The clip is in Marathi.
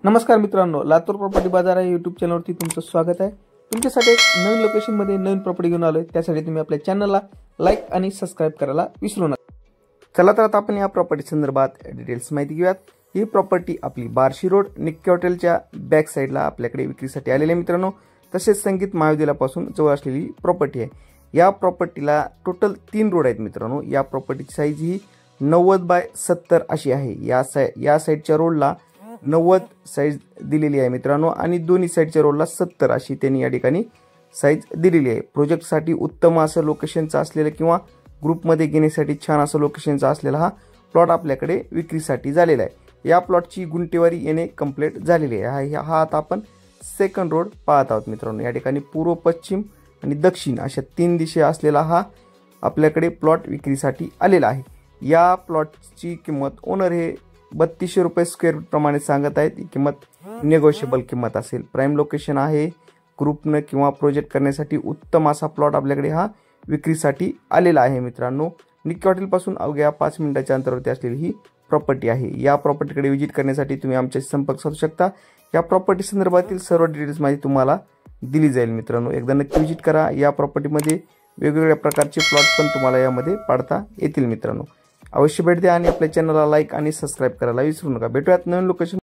नमस्कार मित्रांनो, लातूर प्रॉपर्टी बाजार या यूट्यूब चॅनलवरती तुमचं स्वागत आहे। तुमच्यासाठी एक नवीन लोकेशनमध्ये नवीन प्रॉपर्टी घेऊन आलोय। त्यासाठी तुम्ही आपल्या चॅनलला लाईक आणि सबस्क्राइब करायला विसरू नका। चला तर आता आपण या प्रॉपर्टी संदर्भात डिटेल्स माहिती घेऊयात। ही प्रॉपर्टी आपली बार्शी रोड निक्की हॉटेलच्या बॅक साइडला आपल्याकडे विक्रीसाठी आलेली आहे मित्रांनो। तसेच संगीत महाविद्यालयापासून जवळ असलेली प्रॉपर्टी आहे। या प्रॉपर्टीला टोटल 3 रोड आहेत मित्रांनो। या प्रॉपर्टीची साईज ही 90 बाय 70 अशी आहे। या साइडच्या रोडला 90 साइज दिलेली आहे मित्रांनो आणि दोन्ही साइडच्या रोडला 70 अशी त्यांनी या ठिकाणी साइज दिलेली आहे। प्रोजेक्टसाठी उत्तम असं लोकेशनचा असलेला किंवा ग्रुपमध्ये घेण्यासाठी छान असं लोकेशनचा असलेला हा प्लॉट आपल्याकडे विक्रीसाठी झालेला आहे। या प्लॉटची गुंठेवारी येणे कंप्लीट झालेली आहे। हा आता आपण सेकंड रोड पाहत आहोत मित्रांनो। या ठिकाणी पूर्व, पश्चिम आणि दक्षिण अशा 3 दिशा असलेला हा आपल्याकडे प्लॉट विक्रीसाठी आलेला आहे। या प्लॉटची किंमत ओनर हे 3200 रुपये स्क्वेअर फीट प्रमाणे सांगत आहेत। ही किंमत निगोशिएबल किंमत असेल। प्राइम लोकेशन आहे। ग्रुपने किंवा प्रोजेक्ट करण्यासाठी उत्तम असा प्लॉट आपल्याकडे हा विक्रीसाठी आलेला आहे मित्रांनो। निक्की हॉटेल पासून अवघ्या 5 मिनिटाच्या अंतरावरती असलेली ही प्रॉपर्टी आहे। या प्रॉपर्टीकडे व्हिजिट करण्यासाठी तुम्ही आमच्याशी संपर्क साधू शकता। या प्रॉपर्टी संदर्भातील सर्व डिटेल्स माहिती तुम्हाला दिली जाईल मित्रांनो। एकदा नक्की व्हिजिट करा। या प्रॉपर्टीमध्ये वेगवेगळ्या प्रकारचे प्लॉट पण तुम्हाला यामध्ये पाडता येतील मित्रांनो। अवश्य भेट द्या आणि आपल्या चॅनलला लाईक आणि सबस्क्राइब करायला विसरू नका। भेटूयात नवीन लोकेशन